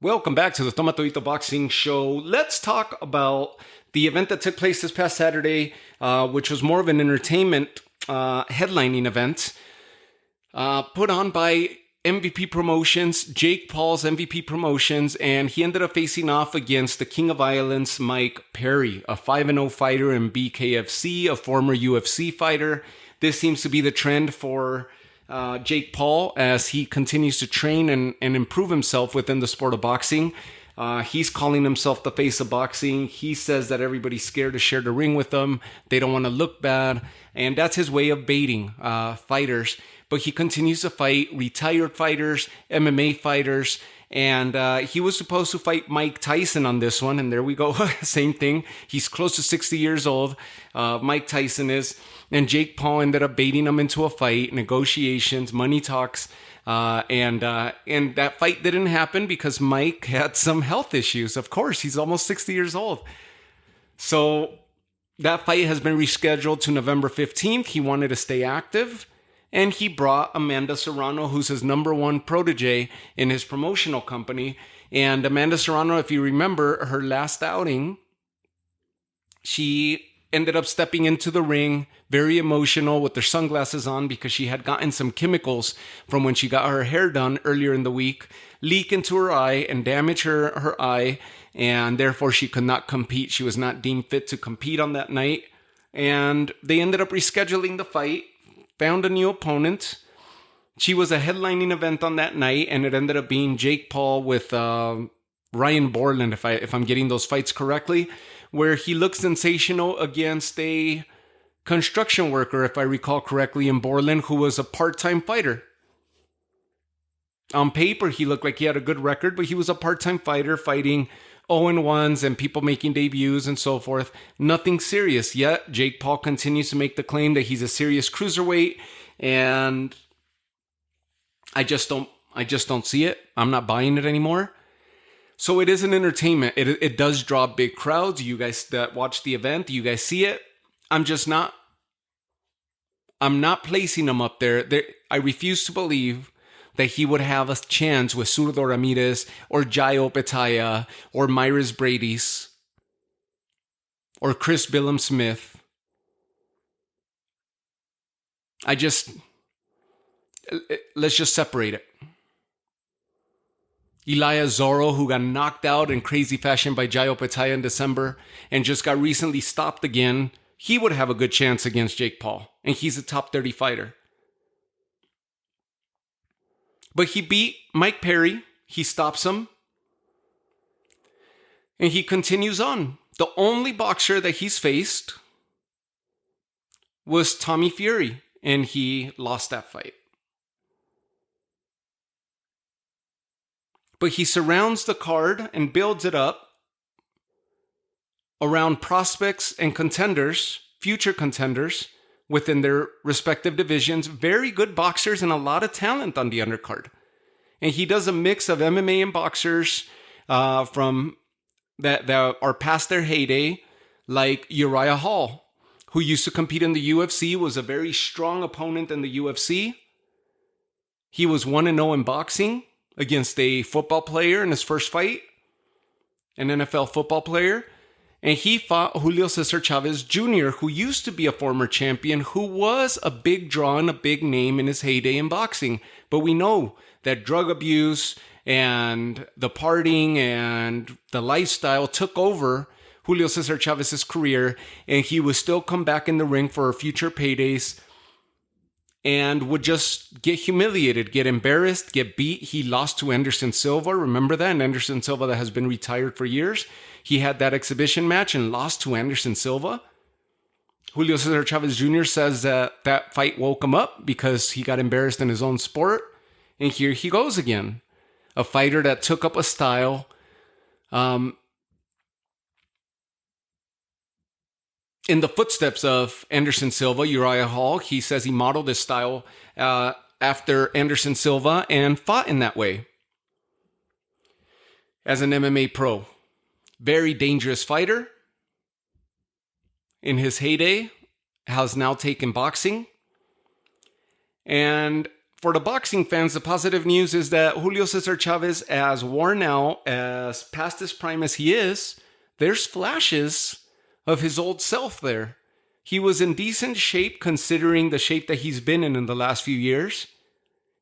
Welcome back to the Tomatito Boxing Show. Let's talk about the event that took place this past Saturday, which was more of an entertainment headlining event put on by MVP Promotions, Jake Paul's MVP Promotions, and he ended up facing off against the King of Violence, Mike Perry, a 5-0 fighter in BKFC, a former UFC fighter. This seems to be the trend for Jake Paul as he continues to train and improve himself within the sport of boxing. He's calling himself the face of boxing. He says that everybody's scared to share the ring with him. They don't want to look bad. And that's his way of baiting fighters. But he continues to fight retired fighters, MMA fighters. And he was supposed to fight Mike Tyson on this one. And there we go. Same thing. He's close to 60 years old. Mike Tyson is. And Jake Paul ended up baiting him into a fight, negotiations, money talks. And that fight didn't happen because Mike had some health issues. Of course, he's almost 60 years old. So that fight has been rescheduled to November 15th. He wanted to stay active. And he brought Amanda Serrano, who's his number one protege in his promotional company. And Amanda Serrano, if you remember her last outing, she ended up stepping into the ring, very emotional with her sunglasses on because she had gotten some chemicals from when she got her hair done earlier in the week, leak into her eye and damage her eye. And therefore she could not compete. She was not deemed fit to compete on that night. And they ended up rescheduling the fight. Found a new opponent. She was a headlining event on that night, and it ended up being Jake Paul with Ryan Borland, if I'm getting those fights correctly, where he looked sensational against a construction worker, if I recall correctly, in Borland, who was a part-time fighter. On paper, he looked like he had a good record, but he was a part-time fighter fighting 0-1s and people making debuts and so forth. Nothing serious yet. Jake Paul continues to make the claim that he's a serious cruiserweight, and I just don't see it. I'm not buying it anymore. So it is an entertainment. It does draw big crowds. You guys that watch the event, you guys see it. I'm not placing him up there. I refuse to believe that he would have a chance with Zurdo Ramirez or Jayo Petaya or Myris Brady's or Chris Billum Smith. Let's just separate it. Elias Zorro, who got knocked out in crazy fashion by Jayo Petaya in December and just got recently stopped again, he would have a good chance against Jake Paul. And he's a top 30 fighter. But he beat Mike Perry. He stops him. And he continues on. The only boxer that he's faced was Tommy Fury. And he lost that fight. But he surrounds the card and builds it up around prospects and contenders, future contenders, within their respective divisions. Very good boxers and a lot of talent on the undercard. And he does a mix of MMA and boxers from that are past their heyday, like Uriah Hall, who used to compete in the UFC, was a very strong opponent in the UFC. He was 1-0 in boxing against a football player in his first fight, an NFL football player. And he fought Julio Cesar Chavez Jr., who used to be a former champion, who was a big draw and a big name in his heyday in boxing. But we know that drug abuse and the partying and the lifestyle took over Julio Cesar Chavez's career, and he would still come back in the ring for future paydays and would just get humiliated, get embarrassed, get beat. He lost to Anderson Silva. Remember that? And Anderson Silva that has been retired for years. He had that exhibition match and lost to Anderson Silva. Julio Cesar Chavez Jr. says that fight woke him up because he got embarrassed in his own sport. And here he goes again. A fighter that took up a style in the footsteps of Anderson Silva, Uriah Hall. He says he modeled his style after Anderson Silva and fought in that way as an MMA pro. Very dangerous fighter. In his heyday, has now taken boxing. And for the boxing fans, the positive news is that Julio Cesar Chavez, as worn out, as past his prime as he is, there's flashes of his old self there. He was in decent shape considering the shape that he's been in the last few years,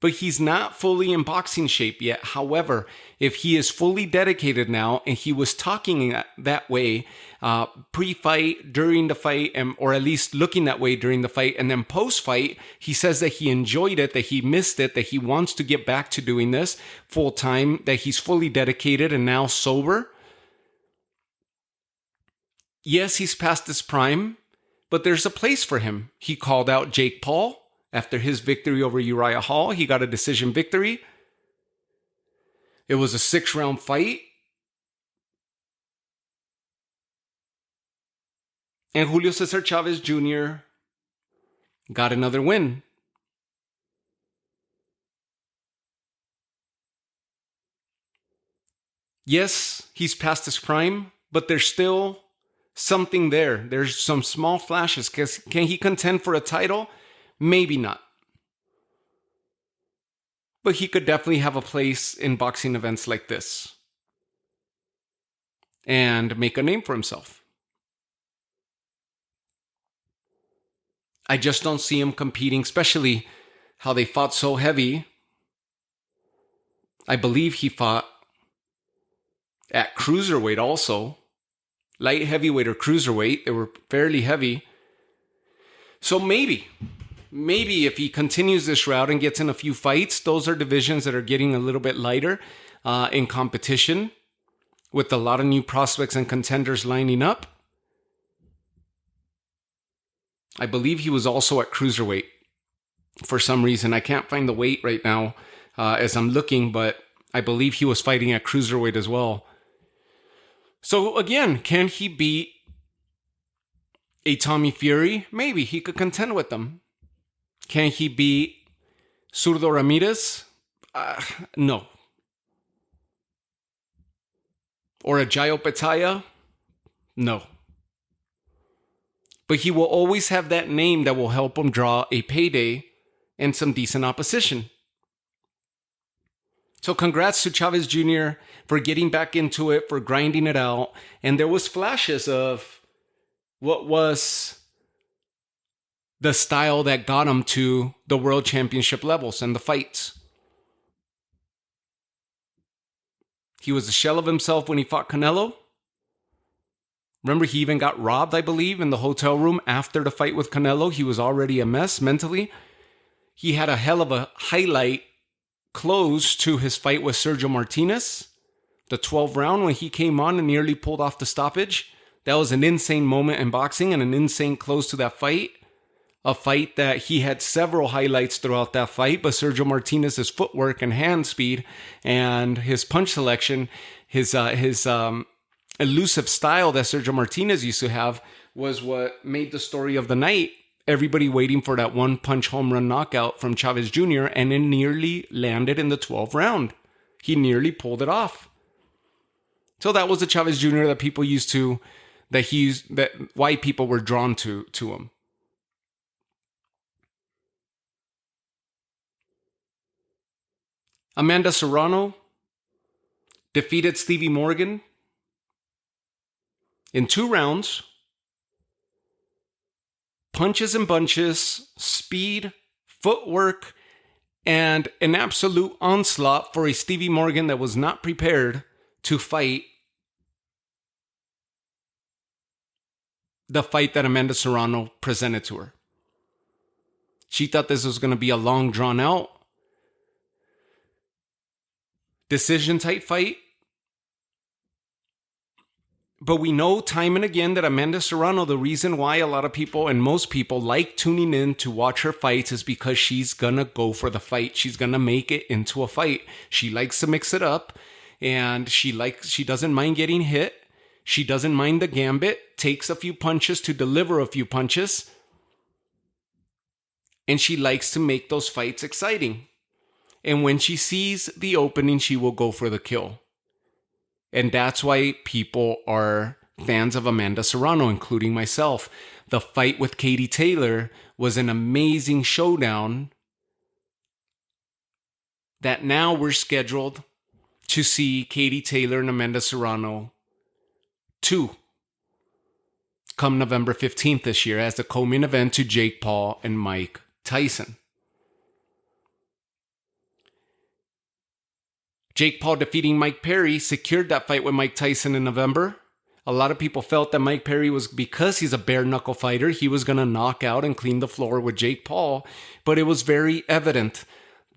but he's not fully in boxing shape yet. However, if he is fully dedicated now, and he was talking that way pre-fight, during the fight, or at least looking that way during the fight, and then post-fight, he says that he enjoyed it, that he missed it, that he wants to get back to doing this full-time, that he's fully dedicated and now sober. Yes, he's past his prime, but there's a place for him. He called out Jake Paul after his victory over Uriah Hall. He got a decision victory. It was a 6-round fight. And Julio Cesar Chavez Jr. got another win. Yes, he's past his prime, but there's still something there. There's some small flashes. Can he contend for a title? Maybe not. But he could definitely have a place in boxing events like this and make a name for himself. I just don't see him competing, especially how they fought so heavy. I believe he fought at cruiserweight also. Light heavyweight or cruiserweight. They were fairly heavy. So maybe if he continues this route and gets in a few fights, those are divisions that are getting a little bit lighter in competition, with a lot of new prospects and contenders lining up. I believe he was also at cruiserweight for some reason. I can't find the weight right now as I'm looking, but I believe he was fighting at cruiserweight as well. So again, can he beat a Tommy Fury? Maybe he could contend with them. Can he beat Zurdo Ramirez? No. Or a Jayo Petaya? No. But he will always have that name that will help him draw a payday and some decent opposition. So congrats to Chavez Jr. for getting back into it, for grinding it out. And there was flashes of what was the style that got him to the world championship levels and the fights. He was a shell of himself when he fought Canelo. Remember, he even got robbed, I believe, in the hotel room after the fight with Canelo. He was already a mess mentally. He had a hell of a highlight close to his fight with Sergio Martinez, the 12th round when he came on and nearly pulled off the stoppage. That was an insane moment in boxing and an insane close to that fight. A fight that he had several highlights throughout that fight, but Sergio Martinez's footwork and hand speed and his punch selection, his elusive style that Sergio Martinez used to have was what made the story of the night. Everybody waiting for that one punch home run knockout from Chavez Jr. and it nearly landed in the 12th round. He nearly pulled it off. So that was the Chavez Jr. that people used to, that white people were drawn to him. Amanda Serrano defeated Stevie Morgan in 2 rounds. Punches and bunches, speed, footwork, and an absolute onslaught for a Stevie Morgan that was not prepared to fight the fight that Amanda Serrano presented to her. She thought this was going to be a long, drawn-out decision-type fight. But we know time and again that Amanda Serrano, the reason why a lot of people and most people like tuning in to watch her fights is because she's going to go for the fight. She's going to make it into a fight. She likes to mix it up, and she doesn't mind getting hit. She doesn't mind the gambit, takes a few punches to deliver a few punches, and she likes to make those fights exciting. And when she sees the opening, she will go for the kill. And that's why people are fans of Amanda Serrano, including myself. The fight with Katie Taylor was an amazing showdown that now we're scheduled to see Katie Taylor and Amanda Serrano 2 come November 15th this year as the co-main event to Jake Paul and Mike Tyson. Jake Paul defeating Mike Perry secured that fight with Mike Tyson in November. A lot of people felt that Mike Perry was, because he's a bare knuckle fighter, he was going to knock out and clean the floor with Jake Paul. But it was very evident.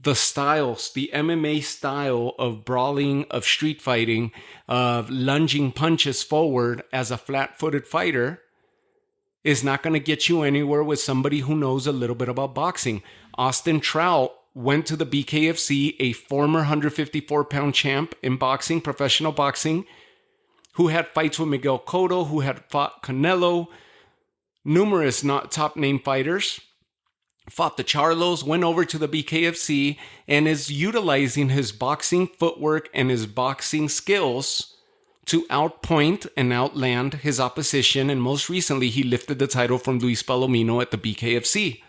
The styles, the MMA style of brawling, of street fighting, of lunging punches forward as a flat-footed fighter is not going to get you anywhere with somebody who knows a little bit about boxing. Austin Trout went to the BKFC, a former 154-pound champ in boxing, professional boxing, who had fights with Miguel Cotto, who had fought Canelo, numerous not top-name fighters, fought the Charlos, went over to the BKFC, and is utilizing his boxing footwork and his boxing skills to outpoint and outland his opposition. And most recently, he lifted the title from Luis Palomino at the BKFC.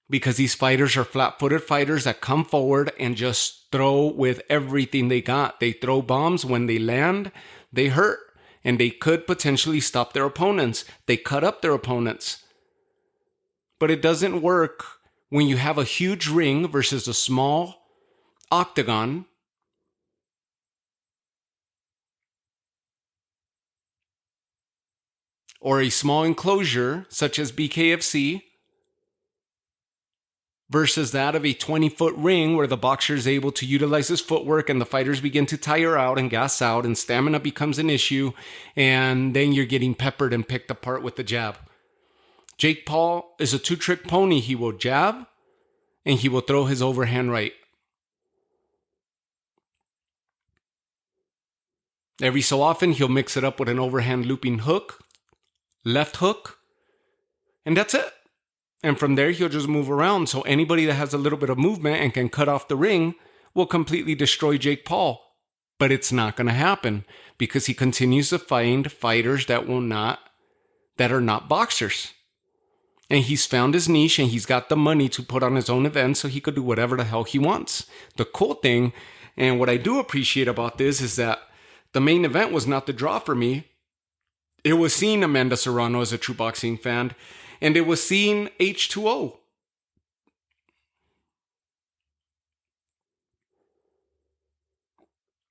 Because these fighters are flat-footed fighters that come forward and just throw with everything they got. They throw bombs. When they land, they hurt. And they could potentially stop their opponents. They cut up their opponents. But it doesn't work when you have a huge ring versus a small octagon. Or a small enclosure such as BKFC. Versus that of a 20-foot ring where the boxer is able to utilize his footwork and the fighters begin to tire out and gas out and stamina becomes an issue, and then you're getting peppered and picked apart with the jab. Jake Paul is a two-trick pony. He will jab and he will throw his overhand right. Every so often he'll mix it up with an overhand looping hook, left hook, and that's it. And from there, he'll just move around. So anybody that has a little bit of movement and can cut off the ring will completely destroy Jake Paul. But it's not going to happen because he continues to find fighters that are not boxers. And he's found his niche and he's got the money to put on his own event so he could do whatever the hell he wants. The cool thing, and what I do appreciate about this, is that the main event was not the draw for me. It was seeing Amanda Serrano as a true boxing fan. And it was seeing H2O.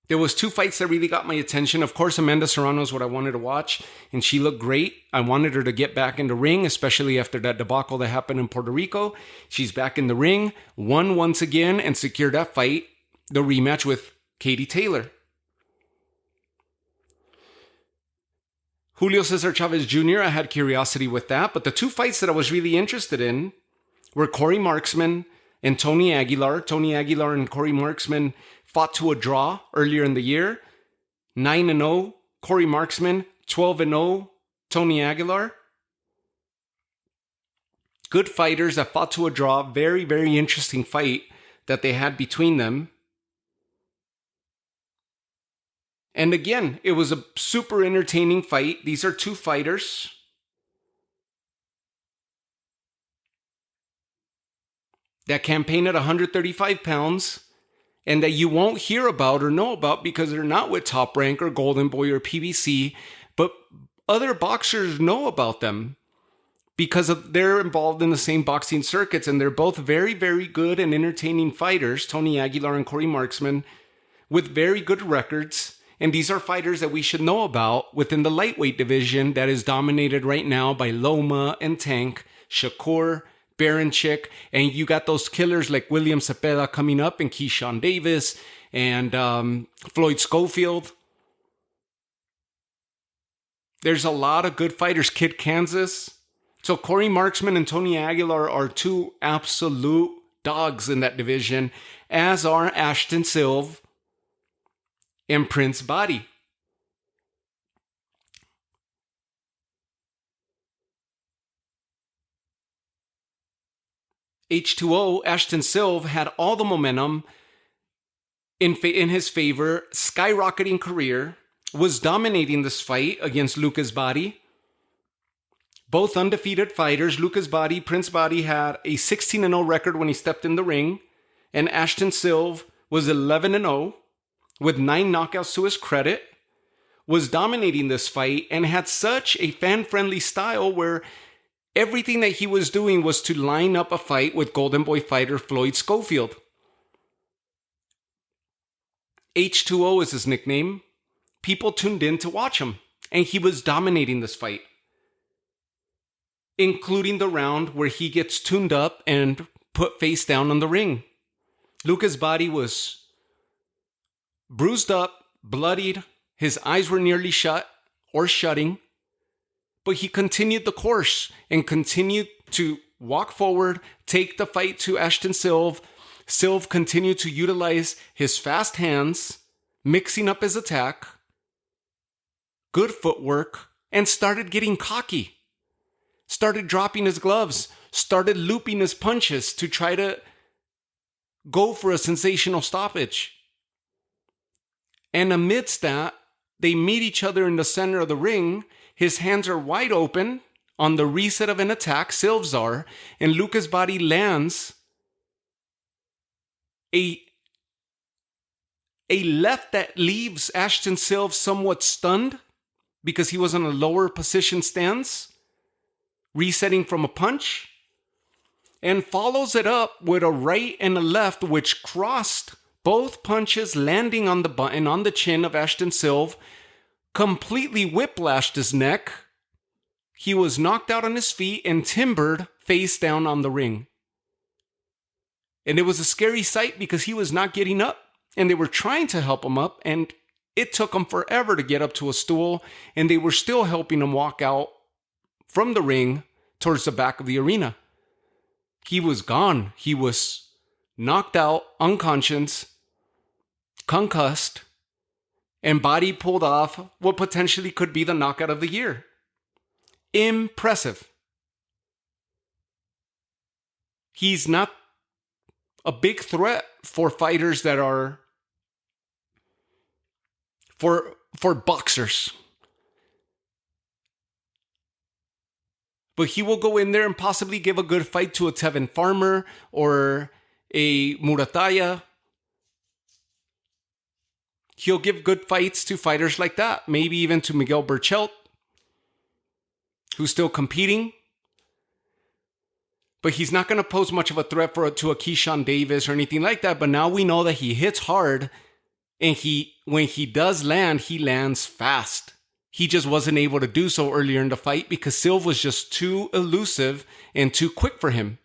There was two fights that really got my attention. Of course, Amanda Serrano is what I wanted to watch, and she looked great. I wanted her to get back in the ring, especially after that debacle that happened in Puerto Rico. She's back in the ring, won once again, and secured that fight, the rematch with Katie Taylor. Julio Cesar Chavez Jr., I had curiosity with that, but the two fights that I was really interested in were Corey Marksman and Tony Aguilar. Tony Aguilar and Corey Marksman fought to a draw earlier in the year. 9-0 Corey Marksman, 12-0 Tony Aguilar. Good fighters that fought to a draw. Very, very interesting fight that they had between them. And again, it was a super entertaining fight. These are two fighters that campaign at 135 pounds and that you won't hear about or know about because they're not with Top Rank or Golden Boy or PBC, but other boxers know about them because they're involved in the same boxing circuits, and they're both very, very good and entertaining fighters, Tony Aguilar and Corey Marksman, with very good records. And these are fighters that we should know about within the lightweight division that is dominated right now by Loma and Tank, Shakur, Baranchik, and you got those killers like William Cepeda coming up and Keyshawn Davis and Floyd Schofield. There's a lot of good fighters. Kid Kansas. So Corey Marksman and Tony Aguilar are two absolute dogs in that division, as are Ashton Sylve and Prince Bahdi. H2O, Ashton Sylve, had all the momentum in his favor, skyrocketing career, was dominating this fight against Luca Bahdi. Both undefeated fighters. Luca Bahdi, Prince Bahdi, had a 16-0 record when he stepped in the ring. And Ashton Sylve was 11-0 with 9 knockouts to his credit. Was dominating this fight and had such a fan-friendly style where everything that he was doing was to line up a fight with Golden Boy fighter Floyd Schofield. H2O is his nickname. People tuned in to watch him, and he was dominating this fight, including the round where he gets tuned up and put face down on the ring. Luca Bahdi was bruised up, bloodied. His eyes were nearly shut or shutting, but he continued the course and continued to walk forward, take the fight to Ashton Sylve. Sylve continued to utilize his fast hands, mixing up his attack, good footwork, and started getting cocky. Started dropping his gloves, started looping his punches to try to go for a sensational stoppage. And amidst that, they meet each other in the center of the ring. His hands are wide open on the reset of an attack, Sylve's are, and Luca Bahdi lands a left that leaves Ashton Sylve somewhat stunned because he was in a lower position stance, resetting from a punch, and follows it up with a right and a left which crossed, both punches landing on the button on the chin of Ashton Sylve, completely whiplashed his neck. He was knocked out on his feet and timbered face down on the ring. And it was a scary sight because he was not getting up, and they were trying to help him up, and it took him forever to get up to a stool, and they were still helping him walk out from the ring towards the back of the arena. He was gone. He was knocked out, unconscious, concussed, and Bahdi pulled off what potentially could be the knockout of the year. Impressive. He's not a big threat for fighters that are for boxers. But he will go in there and possibly give a good fight to a Tevin Farmer or a Murataya. He'll give good fights to fighters like that. Maybe even to Miguel Berchelt, who's still competing. But he's not going to pose much of a threat to a Keyshawn Davis or anything like that. But now we know that he hits hard. And when he does land, he lands fast. He just wasn't able to do so earlier in the fight because Sylve was just too elusive and too quick for him.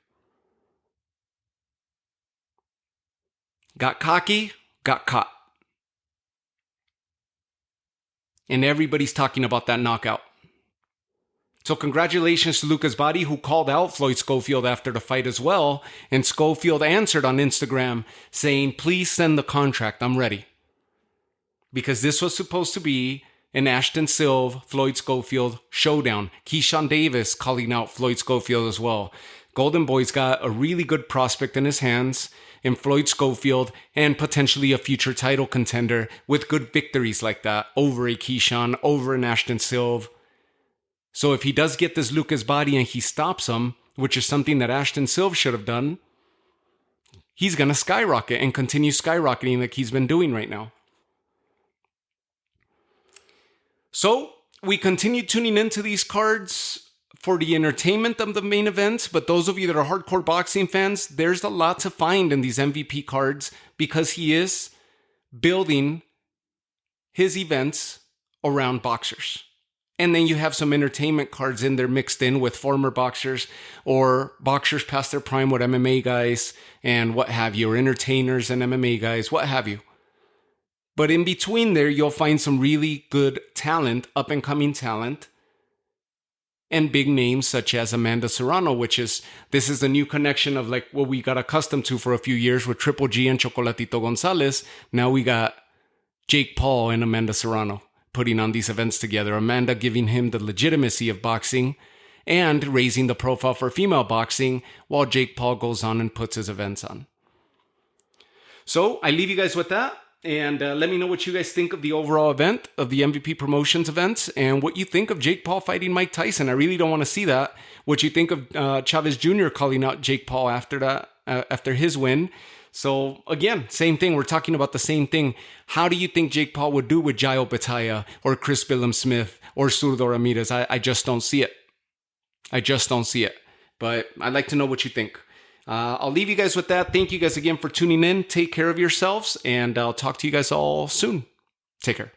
Got cocky, got caught. And everybody's talking about that knockout. So congratulations to Luca Bahdi, who called out Floyd Schofield after the fight as well. And Schofield answered on Instagram saying, please send the contract, I'm ready. Because this was supposed to be an Ashton Sylve, Floyd Schofield showdown. Keyshawn Davis calling out Floyd Schofield as well. Golden Boy's got a really good prospect in his hands in Floyd Schofield and potentially a future title contender with good victories like that over a Keyshawn, over an Ashton Sylve. So if he does get this Luca Bahdi and he stops him, which is something that Ashton Sylve should have done, he's going to skyrocket and continue skyrocketing like he's been doing right now. So we continue tuning into these cards for the entertainment of the main events, but those of you that are hardcore boxing fans, there's a lot to find in these MVP cards because he is building his events around boxers. And then you have some entertainment cards in there mixed in with former boxers or boxers past their prime with MMA guys and what have you, or entertainers and MMA guys, what have you. But in between there, you'll find some really good talent, up-and-coming talent, and big names such as Amanda Serrano, this is the new connection of like what we got accustomed to for a few years with Triple G and Chocolatito Gonzalez. Now we got Jake Paul and Amanda Serrano putting on these events together. Amanda giving him the legitimacy of boxing and raising the profile for female boxing while Jake Paul goes on and puts his events on. So I leave you guys with that. And let me know what you guys think of the overall event, of the MVP Promotions events, and what you think of Jake Paul fighting Mike Tyson. I really don't want to see that. What you think of Chavez Jr. calling out Jake Paul after that, after his win. So again, same thing. We're talking about the same thing. How do you think Jake Paul would do with Jairo Batalla or Chris Billum-Smith or Zurdo Ramirez? I just don't see it. I just don't see it. But I'd like to know what you think. I'll leave you guys with that. Thank you guys again for tuning in. Take care of yourselves, and I'll talk to you guys all soon. Take care.